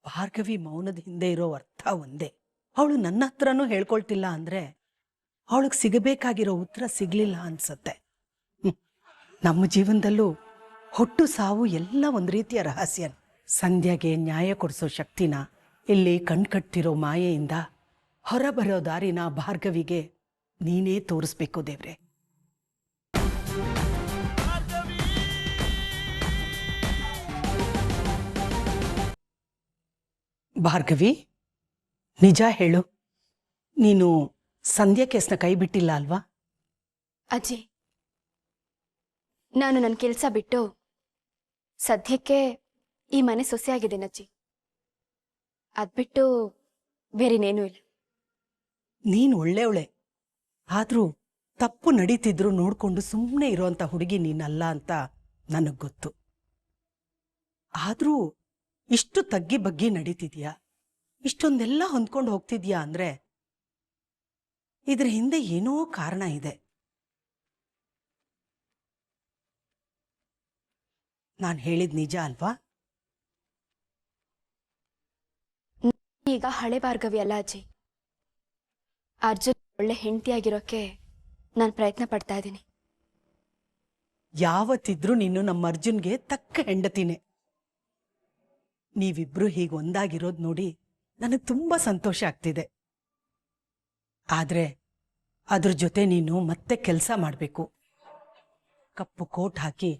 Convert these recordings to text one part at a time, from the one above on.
ಭಾರ್ಗವಿ ಮೌನದ ಹಿಂದೆ ಇರೋ ಅರ್ಥ ಒಂದೇ. ಅವಳು ನನ್ನ ಹತ್ರನೂ ಹೇಳ್ಕೊಳ್ತಿಲ್ಲ ಅಂದ್ರೆ ಅವಳಿಗೆ ಸಿಗಬೇಕಾಗಿರೋ ಉತ್ತರ ಸಿಗ್ಲಿಲ್ಲ ಅನ್ಸತ್ತೆ. ನಮ್ಮ ಜೀವನದಲ್ಲೂ ಹುಟ್ಟು ಸಾವು ಎಲ್ಲ ಒಂದು ರೀತಿಯ ರಹಸ್ಯ. ಸಂಧ್ಯಾಗೆ ನ್ಯಾಯ ಕೊಡಿಸೋ ಶಕ್ತಿನ ಇಲ್ಲಿ ಕಣ್ಕಟ್ತಿರೋ ಮಾಯೆಯಿಂದ ಹೊರಬರೋ ದಾರಿನ ಭಾರ್ಗವಿಗೆ ನೀನೇ ತೋರಿಸ್ಬೇಕು ದೇವ್ರೆ. ಭಾರ್ಗವಿ, ನಿಜ ಹೇಳು, ನೀನು ಸಂಧ್ಯಾ ಕೇಸ್ನ ಕೈ ಬಿಟ್ಟಿಲ್ಲ ಅಲ್ವಾ? ಅಜ್ಜಿ, ನಾನು ನನ್ನ ಕೆಲಸ ಬಿಟ್ಟು ಸದ್ಯಕ್ಕೆ ಈ ಮನೆ ಸೊಸೆಯಾಗಿದ್ದೇನೆ ಅಜ್ಜಿ. ಅದ್ಬಿಟ್ಟು ಬೇರೆನೇನೂ ಇಲ್ಲ. ನೀನು ಒಳ್ಳೆಯವಳೆ, ಆದರೂ ತಪ್ಪು ನಡೀತಿದ್ರು ನೋಡ್ಕೊಂಡು ಸುಮ್ಮನೆ ಇರೋಂಥ ಹುಡುಗಿ ನೀನಲ್ಲ ಅಂತ ನನಗೆ ಗೊತ್ತು. ಆದರೂ ಇಷ್ಟು ತಗ್ಗಿ ಬಗ್ಗಿ ನಡೀತಿದ್ಯಾ, ಇಷ್ಟೊಂದೆಲ್ಲ ಹೊಂದ್ಕೊಂಡು ಹೋಗ್ತಿದ್ಯಾ ಅಂದ್ರೆ ಇದ್ರ ಹಿಂದೆ ಏನೋ ಕಾರಣ ಇದೆ. ನಾನು ಹೇಳಿದ ನಿಜ ಅಲ್ವಾ? ಈಗ ಹಳೆ ಭಾರ್ಗವಿ ಅಲ್ಲ ಅಜ್ಜಿ. ಅರ್ಜುನ್ ಒಳ್ಳೆ ಹೆಂಡತಿಯಾಗಿರೋಕೆ ನಾನು ಪ್ರಯತ್ನ ಪಡ್ತಾ ಇದ್ದೀನಿ. ಯಾವತ್ತಿದ್ರೂ ನೀನು ನಮ್ಮ ಅರ್ಜುನ್ಗೆ ತಕ್ಕ ಹೆಂಡತಿನೇ. ನೀವಿಬ್ರು ಹೀಗೆ ಒಂದಾಗಿರೋದು ನೋಡಿ ನನಗೆ ತುಂಬಾ ಸಂತೋಷ ಆಗ್ತಿದೆ. ಆದ್ರೆ ಅದ್ರ ಜೊತೆ ನೀನು ಮತ್ತೆ ಕೆಲಸ ಮಾಡಬೇಕು. ಕಪ್ಪು ಕೋಟ್ ಹಾಕಿ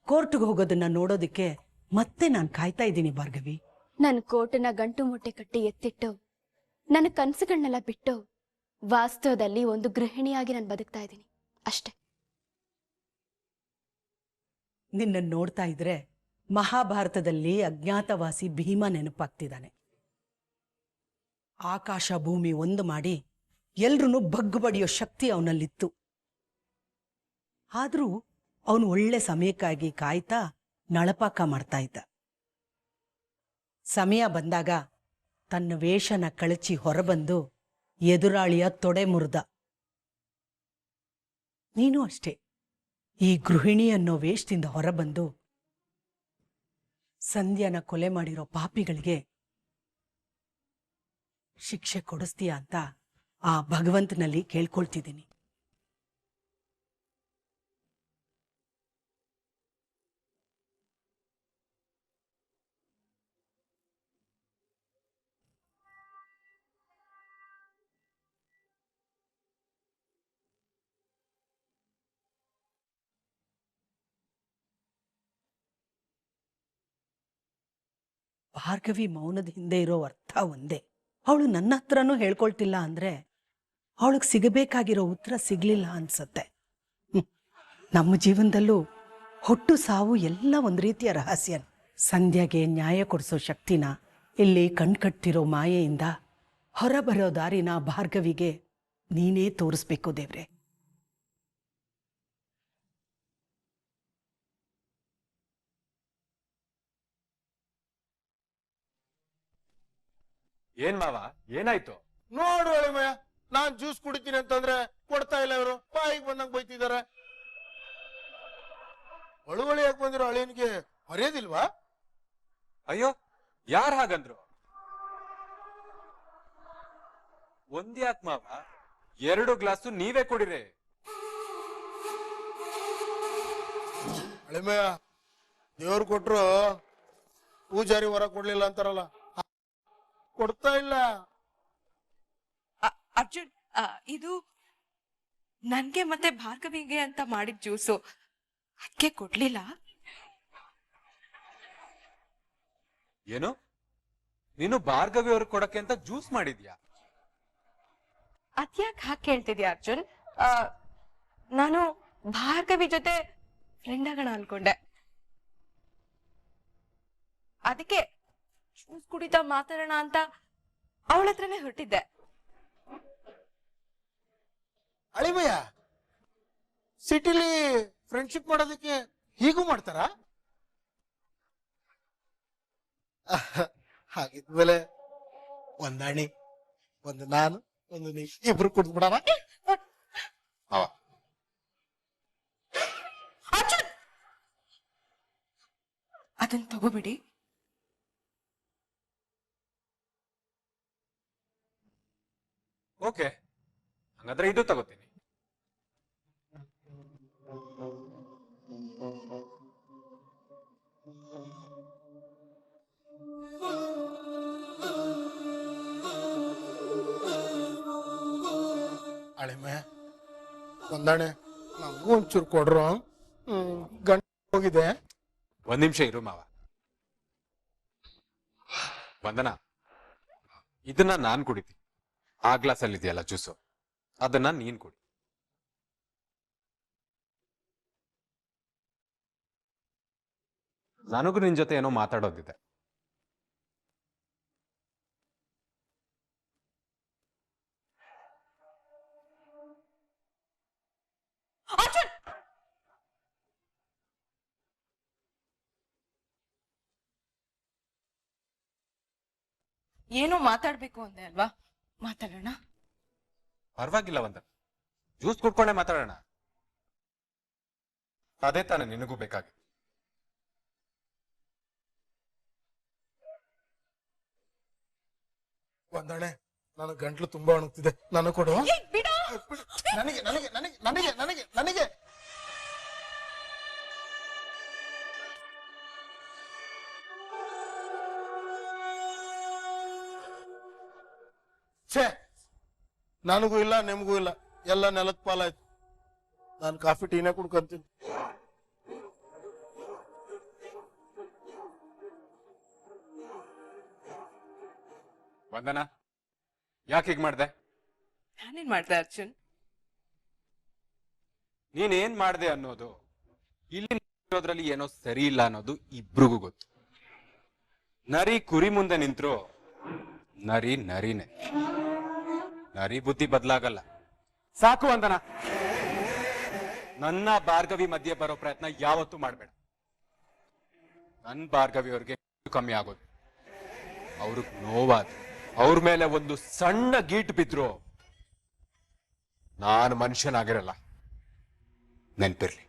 ಕೋರ್ಟ್ಗೆ ಹೋಗೋದನ್ನ ನೋಡೋದಕ್ಕೆ ಮತ್ತೆ ನಾನು ಕಾಯ್ತಾ ಇದ್ದೀನಿ ಭಾರ್ಗವಿ. ನನ್ನ ಕೋಟನ್ನ ಗಂಟು ಮೂಟೆ ಕಟ್ಟಿ ಎತ್ತಿಟ್ಟು ನನ್ನ ಕನಸುಗಳನ್ನೆಲ್ಲ ಬಿಟ್ಟು ವಾಸ್ತವದಲ್ಲಿ ಒಂದು ಗೃಹಿಣಿಯಾಗಿ ನಾನು ಬದುಕ್ತಾ ಇದ್ದೀನಿ ಅಷ್ಟೇ. ನಿನ್ನನ್ನು ನೋಡ್ತಾ ಇದ್ರೆ ಮಹಾಭಾರತದಲ್ಲಿ ಅಜ್ಞಾತವಾಸಿ ಭೀಮ ನೆನಪಾಗ್ತಿದ್ದಾನೆ. ಆಕಾಶ ಭೂಮಿ ಒಂದು ಮಾಡಿ ಎಲ್ರೂ ಬಗ್ಗು ಬಡಿಯೋ ಶಕ್ತಿ ಅವನಲ್ಲಿತ್ತು. ಆದರೂ ಅವನು ಒಳ್ಳೆ ಸಮಯಕ್ಕಾಗಿ ಕಾಯ್ತಾ ನಳಪಾಕ ಮಾಡ್ತಾ ಇದ್ದ. ಸಮಯ ಬಂದಾಗ ತನ್ನ ವೇಷನ ಕಳಚಿ ಹೊರಬಂದು ಎದುರಾಳಿಯ ತೊಡೆ ಮುರಿದ. ನೀನು ಅಷ್ಟೇ, ಈ ಗೃಹಿಣಿ ಅನ್ನೋ ವೇಷದಿಂದ ಹೊರಬಂದು ಸಂಧ್ಯಾನ ಕೊಲೆ ಮಾಡಿರೋ ಪಾಪಿಗಳಿಗೆ ಶಿಕ್ಷೆ ಕೊಡಿಸ್ತೀಯ ಅಂತ ಆ ಭಗವಂತನಲ್ಲಿ ಕೇಳ್ಕೊಳ್ತಿದ್ದೀನಿ. ಭಾರ್ಗವಿ ಮೌನದ ಹಿಂದೆ ಇರೋ ಅರ್ಥ ಒಂದೇ. ಅವಳು ನನ್ನ ಹತ್ರನೂ ಹೇಳ್ಕೊಳ್ತಿಲ್ಲ ಅಂದ್ರೆ ಅವಳಿಗೆ ಸಿಗಬೇಕಾಗಿರೋ ಉತ್ತರ ಸಿಗ್ಲಿಲ್ಲ ಅನ್ಸತ್ತೆ. ನಮ್ಮ ಜೀವನದಲ್ಲೂ ಹುಟ್ಟು ಸಾವು ಎಲ್ಲ ಒಂದು ರೀತಿಯ ರಹಸ್ಯ. ಸಂಧ್ಯಾಗೆ ನ್ಯಾಯ ಕೊಡಿಸೋ ಶಕ್ತಿನ ಇಲ್ಲಿ ಕಣ್ಕಟ್ತಿರೋ ಮಾಯೆಯಿಂದ ಹೊರಬರೋ ದಾರಿನ ಭಾರ್ಗವಿಗೆ ನೀನೇ ತೋರಿಸ್ಬೇಕು ದೇವ್ರೆ. ಏನ್ ಮಾವ, ಏನಾಯ್ತು? ನೋಡು ಅಳಿಮಯ್ಯ, ನಾನ್ ಜ್ಯೂಸ್ ಕುಡಿತೀನಿ ಅಂತಂದ್ರೆ ಕೊಡ್ತಾ ಇಲ್ಲ ಇವರು, ಬಾಯಿಗೆ ಬಂದಂಗ್ ಬೈತಿದಾರೆ. ಒಳಗಳಿ ಯಾಕೆ ಬಂದಿರೋ ಅಳಿಯನ್ಗೆ ಮರ್ಯಾದಿಲ್ವಾ? ಅಯ್ಯೋ, ಯಾರ್ ಹಾಗಂದ್ರು? ಒಂದ್ಯಾಕ್ ಮಾವ, 2 ಗ್ಲಾಸು ನೀವೇ ಕುಡಿರಿ. ಅಳಿಮಯ್ಯ, ದೇವ್ರು ಕೊಟ್ರು ಪೂಜಾರಿ ಹೊರ ಕೊಡ್ಲಿಲ್ಲ ಅಂತಾರಲ್ಲ, ಕೊಡ್ತಾ ಇಲ್ಲ. ಅರ್ಜುನ್, ಇದು ನನ್ಗೆ ಮತ್ತೆ ಭಾರ್ಗವಿಗೆ ಅಂತ ಮಾಡಿದ ಜ್ಯೂಸು, ಅದಕ್ಕೆ ಕೊಡ್ಲಿಲ್ಲ. ಏನು, ನೀನು ಭಾರ್ಗವಿ ಅವ್ರಿಗೆ ಕೊಡಕ್ಕೆ ಅಂತ ಜ್ಯೂಸ್ ಮಾಡಿದ್ಯಾ? ಅದ್ಯಾಕ್ ಹಾಗೆ ಕೇಳ್ತಿದ್ಯಾ ಅರ್ಜುನ್? ನಾನು ಭಾರ್ಗವಿ ಜೊತೆ ಫ್ರೆಂಡ್ ಆಗೋಣ ಅನ್ಕೊಂಡೆ, ಅದಕ್ಕೆ ಜ್ಯೂಸ್ ಕುಡಿತಾ ಮಾತಾಡೋಣ ಅಂತ ಅವಳ ಹತ್ರನೇ ಹೊರಟಿದ್ದೆ. ಅಳಿಮಯ್ಯ, ಸಿಟಿಲಿ ಫ್ರೆಂಡ್ಶಿಪ್ ಮಾಡೋದಕ್ಕೆ ಹೀಗೂ ಮಾಡ್ತಾರ? ಹಾಗಿದ್ಮೇಲೆ ಒಂದಾಣಿ, ಒಂದು ನಾನು, ಒಂದು ನೀ, ಇಬ್ರು ಕುಡ್ದ್ಬಿಡೋಣ. ಅದನ್ನ ತಗೋಬಿಡಿ. ಓಕೆ, ಹಂಗಾದ್ರೆ ಇದು ತಗೋತೀನಿ. ಅಳಿಮೆ ಒಂದಾಣೆ ನಮಗೂ ಒಂಚೂರು ಕೊಡ್ರು. ಗಂಟು ಹೋಗಿದೆ. ಒಂದ್ ನಿಮಿಷ ಇರು ಮಾವ. ವಂದನ, ಇದನ್ನ ನಾನ್ ಕುಡಿತೀನಿ. ಆ ಗ್ಲಾಸ್ ಅಲ್ಲಿ ಇದೆಯಲ್ಲ ಜ್ಯೂಸು, ಅದನ್ನ ನೀನ್ ಕುಡಿ. ನನಗೂ ನಿನ್ ಜೊತೆ ಏನೋ ಮಾತಾಡೋದಿದೆ. ಏನೋ ಮಾತಾಡ್ಬೇಕು ಅಂದೆ ಅಲ್ವಾ, ಮಾತಾಡೋಣ. ಪರವಾಗಿಲ್ಲ ವಂದನ, ಜ್ಯೂಸ್ ಕುಡ್ಕೊಂಡೆ ಮಾತಾಡೋಣ. ಅದೇ ತಾನೇ ನಿನಗೂ ಬೇಕಾಗಿದೆ. ಒಂದಾಣೆ ನನಗೆ ಗಂಟ್ಲು ತುಂಬಾ ಒಣಗ್ತಿದೆ, ನನಗೆ ಕೊಡು. ನನಗೆ ನನಗೆ ನನಗೆ ನನಗೆ ನನಗೆ ನನಗೆ ಛೇ, ನನಗೂ ಇಲ್ಲ ನಿಮಗೂ ಇಲ್ಲ, ಎಲ್ಲ ನೆಲದ ಪಾಲಾಯ್ತು. ನಾನು ಕಾಫಿ ಟೀನೇ ಕುಡ್ಕೊಂತೀನಿ. ವಂದನ, ಯಾಕೆ ಹೀಗ್ ಮಾಡ್ದೆ? ನಾನೇನ್ ಮಾಡ್ದೆ ಅರ್ಜುನ್? ನೀನೇನ್ ಮಾಡ್ದೆ ಅನ್ನೋದು ಇಲ್ಲಿ ಇರೋದ್ರಲ್ಲಿ ಏನೋ ಸರಿ ಇಲ್ಲ ಅನ್ನೋದು ಇಬ್ರಿಗೂ ಗೊತ್ತು. ನರಿ ಕುರಿ ಮುಂದೆ ನಿಂತ್ರು ನರಿ ನರಿನೇ. ನರಿ ಬುದ್ಧಿ ಬದಲಾಗಲ್ಲ. ಸಾಕು ವಂದನ, ನನ್ನ ಭಾರ್ಗವಿ ಮಧ್ಯೆ ಬರೋ ಪ್ರಯತ್ನ ಯಾವತ್ತೂ ಮಾಡ್ಬೇಡ. ನನ್ ಭಾರ್ಗವಿ ಅವ್ರಿಗೆ ಕಮ್ಮಿ ಆಗೋದು, ಅವ್ರಿಗೆ ನೋವಾದ, ಅವ್ರ ಮೇಲೆ ಒಂದು ಸಣ್ಣ ಗೀಟ್ ಬಿದ್ರು ನಾನು ಮನುಷ್ಯನಾಗಿರಲ್ಲ, ನೆನ್ಪಿರ್ಲಿ.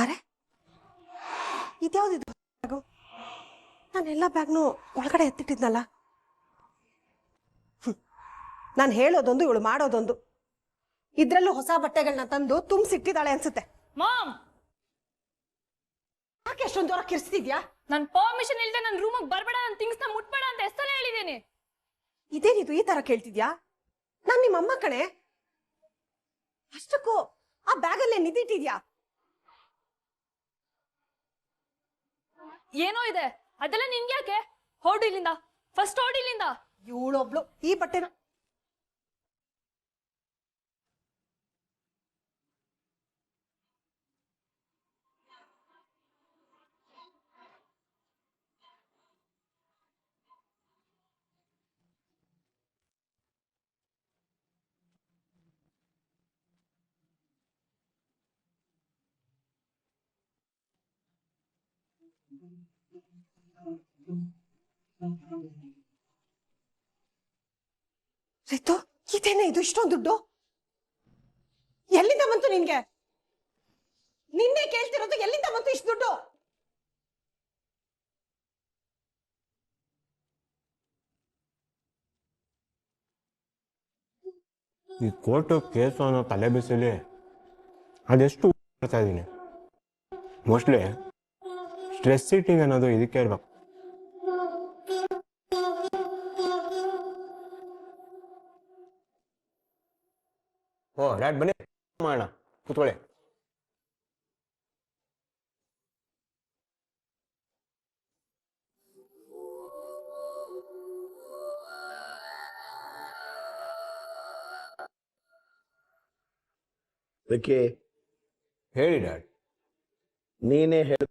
ಅರೆ ಇದ್ಯಾವ್ದಿದು ಬ್ಯಾಗು? ನಾನೆಲ್ಲ ಬ್ಯಾಗ್ನು ಒಳಗಡೆ ಎತ್ತಿಟ್ಟಿದ್ನಲ್ಲ. ನಾನು ಹೇಳೋದೊಂದು ಇವಳು ಮಾಡೋದೊಂದು. ಇದ್ರಲ್ಲೂ ಹೊಸ ಬಟ್ಟೆಗಳನ್ನ ತಂದು ತುಂಬಿಸಿಟ್ಟಿದ್ದಾಳೆ ಅನ್ಸುತ್ತೆ. ಮಾಮ್, ಯಾಕೆ ಎಷ್ಟೊಂದು ದೂರ ಕಿರ್ಸ್ತಿದ್ಯಾ? ನನ್ ಪರ್ಮಿಷನ್ ಇಲ್ದೆ ನನ್ ರೂಮಿಗೆ ಬರ್ಬೇಡ, ನನ್ ಥಿಂಗ್ಸ್ ನ ಮುಟ್ಬೇಡ ಅಂತ ಎಷ್ಟಲ್ಲ ಹೇಳಿದ್ದೀನಿ. ಇದೇನಿದು ಈ ತರ ಕೇಳ್ತಿದ್ಯಾ? ನಾನ್ ನಿಮ್ಮಮ್ಮ ಕಣೆ. ಅಷ್ಟಕ್ಕೂ ಆ ಬ್ಯಾಗಲ್ಲೇ ನಿಂತಿಟ್ಟಿದ್ಯಾ? ಏನೋ ಇದೆ, ಅದೆಲ್ಲ ನಿನ್ಗ್ಯಾಕೆ? ಹೊರಡು ಇಲ್ಲಿಂದ, ಫಸ್ಟ್ ಹೊರಡು ಇಲ್ಲಿಂದ. ಇವಳೊಬ್ಳು ಈ ಬಟ್ಟೆನ ರಿತು, ಇದೇನೆ ಇದು ಇಷ್ಟೊಂದು ದುಡ್ಡು? ಎಲ್ಲಿಂದ ಬಂತು ನಿನ್ಗೆ? ನಿನ್ನೆ ಕೇಳ್ತಿರೋದು ಎಲ್ಲಿಂದ ಬಂತು ಇಷ್ಟು ದುಡ್ಡು? ಈ ಕೋರ್ಟು ಕೇಸು ಅನ್ನೋ ತಲೆ ಬಿಸಿಲಿ ಅದೆಷ್ಟು ಮಾಡ್ತಾ ಇದ್ದೀನಿ. ಮೋಸ್ಟ್ಲಿ ಸ್ಟ್ರೆಸ್ ಈಟಿಂಗ್ ಅನ್ನೋದು ಇದಕ್ಕೆ ಇರ್ಬೇಕು. ಓ ಡ್ಯಾಡ್ ಬನ್ನಿ ಮಾಡೋಣ, ಕೂತ್ಕೊಳ್ಳಿ. ವಿಕಿ, ಹೇಳಿ ಡ್ಯಾಡ್. ನೀನೇ ಹೇಳ.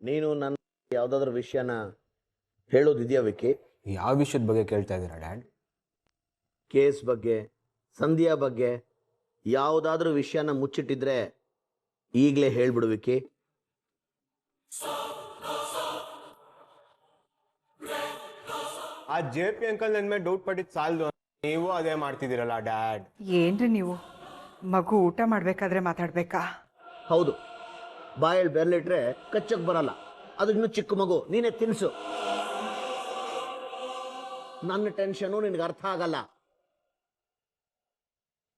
ನೀನು ನನ್ನ ಯಾವ್ದಾದ್ರು ವಿಷಯನ ಹೇಳೋದಿದೆಯಾ ವಿಕಿ? ಯಾವ ವಿಷಯದ ಬಗ್ಗೆ ಕೇಳ್ತಾ ಇದ್ದೀರಾ ಡ್ಯಾಡ್? ಕೇಸ್ ಬಗ್ಗೆ, ಸಂಧ್ಯಾ ಬಗ್ಗೆ, ಯಾವುದಾದ್ರೂ ವಿಷಯನ ಮುಚ್ಚಿಟ್ಟಿದ್ರೆ ಈಗಲೇ ಹೇಳ್ಬಿಡು ವಿಕ್ಕಿ. ಆ ಜೆ ಪಿ ಅಂಕಲ್ ನನ್ನ ಮೇಲೆ ಡೌಟ್ ಪಟ್ಟಿದ್ದು ಸಾಲದು, ನೀವು ಅದೇ ಮಾಡ್ತಿದ್ದೀರಲ್ಲ ಡ್ಯಾಡ್. ಏನ್ರಿ ನೀವು ಮಗು ಊಟ ಮಾಡ್ಬೇಕಾದ್ರೆ ಮಾತಾಡ್ಬೇಕಾ? ಹೌದು, ಬಾಯಲ್ಲಿ ಬೆರಳಿಟ್ರೆ ಕಚ್ಚಕ್ ಬರಲ್ಲ, ಅದು ಇನ್ನು ಚಿಕ್ಕ ಮಗು, ನೀನೇ ತಿನ್ಸು. ನನ್ನ ಟೆನ್ಷನು ನಿನಗೆ ಅರ್ಥ ಆಗಲ್ಲ.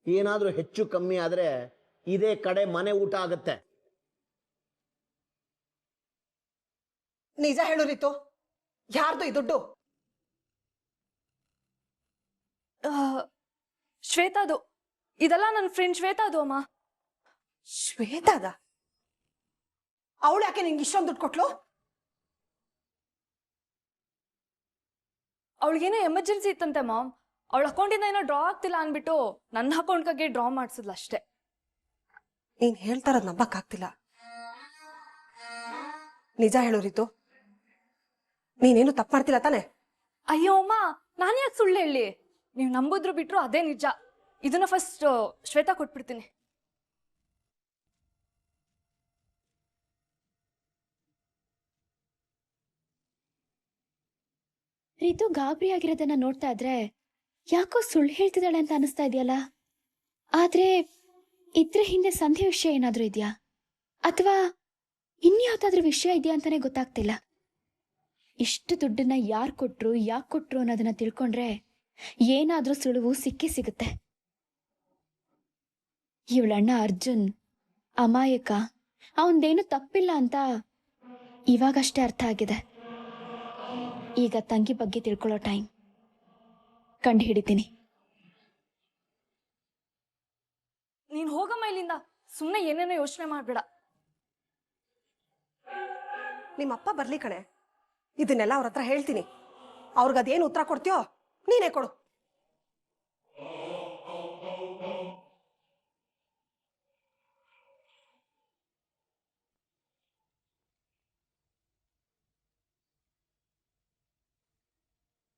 ಏನಾದ್ರೂ ಹೆಚ್ಚು ಕಮ್ಮಿ ಆದ್ರೆ ಇದೇ ಕಡೆ ಮನೆ ಊಟ ಆಗತ್ತೆ. ನಿಜ ಹೇಳು ರೀತು, ಯಾರ್ದು ಈ ದುಡ್ಡು? ಶ್ವೇತಾದು, ಇದೆಲ್ಲ ನನ್ನ ಫ್ರೆಂಡ್ ಶ್ವೇತಾದು ಅಮ್ಮ. ಶ್ವೇತಾದ? ಅವಳು ಯಾಕೆ ನಿಂಗೆ ಇಷ್ಟೊಂದು ದುಡ್ಡು ಕೊಟ್ಲು? ಅವಳಿಗೇನೋ ಎಮರ್ಜೆನ್ಸಿ ಇತ್ತಂತೆ ಮಾಮ್, ಅವಳ ಅಕೌಂಟಿಂದ ಏನೋ ಡ್ರಾ ಆಗ್ತಿಲ್ಲ ಅನ್ಬಿಟ್ಟು ನನ್ನ ಅಕೌಂಟ್ಗೆ ಡ್ರಾ ಮಾಡಿಸಿದ್ಲು ಅಷ್ಟೇ. ನೀನ್ ಹೇಳ್ತಾ ಇರೋದು ನಂಬಕ್ಕಾಗ್ತಿಲ್ಲ. ನಿಜ ಹೇಳು ರೀತು, ನೀನೇನು ತಪ್ಪು ಮಾಡ್ತಿಲ್ಲ ತಾನೆ? ಅಯ್ಯೋ ಅಮ್ಮ, ನಾನು ಯಾಕೆ ಸುಳ್ಳು ಹೇಳಿ? ನೀವು ನಂಬುದ್ರು ಬಿಟ್ರು ಅದೇ ನಿಜ. ಇದನ್ನ ಫಸ್ಟ್ ಶ್ವೇತಾ ಕೊಟ್ಬಿಡ್ತೀನಿ. ರೀತು ಗಾಬರಿ ಆಗಿರೋದನ್ನ ನೋಡ್ತಾ ಇದ್ರೆ ಯಾಕೋ ಸುಳ್ಳು ಹೇಳ್ತಿದ್ದಾಳೆ ಅಂತ ಅನಿಸ್ತಾ ಇದೆಯಲ್ಲ. ಆದ್ರೆ ಇದ್ರ ಹಿಂದೆ ಸಂಧಿ ವಿಷಯ ಏನಾದ್ರೂ ಇದೆಯಾ, ಅಥವಾ ಇನ್ಯಾವ್ದಾದ್ರೂ ವಿಷಯ ಇದೆಯಾ ಅಂತಾನೆ ಗೊತ್ತಾಗ್ತಿಲ್ಲ. ಇಷ್ಟು ದುಡ್ಡನ್ನ ಯಾರು ಕೊಟ್ರು, ಯಾಕೆ ಕೊಟ್ರು ಅನ್ನೋದನ್ನ ತಿಳ್ಕೊಂಡ್ರೆ ಏನಾದ್ರೂ ಸುಳುವು ಸಿಕ್ಕೇ ಸಿಗುತ್ತೆ. ಇವಳಣ್ಣ ಅರ್ಜುನ್ ಅಮಾಯಕ, ಅವನ್ದೇನು ತಪ್ಪಿಲ್ಲ ಅಂತ ಇವಾಗಷ್ಟೇ ಅರ್ಥ ಆಗಿದೆ. ಈಗ ತಂಗಿ ಬಗ್ಗೆ ತಿಳ್ಕೊಳ್ಳೋ ಟೈಮ್. ಕಂಡು ಹಿಡಿತೀನಿ. ನೀನ್ ಹೋಗಮ್ಮ ಇಲ್ಲಿಂದ, ಸುಮ್ಮನೆ ಏನೇನೋ ಯೋಚನೆ ಮಾಡ್ಬೇಡ. ನಿಮ್ಮಪ್ಪ ಬರ್ಲಿ ಕಣೆ, ಇದನ್ನೆಲ್ಲ ಅವ್ರ ಹತ್ರ ಹೇಳ್ತೀನಿ. ಅವ್ರಿಗದೇನು ಉತ್ತರ ಕೊಡ್ತೀಯೋ ನೀನೇ ಕೊಡು.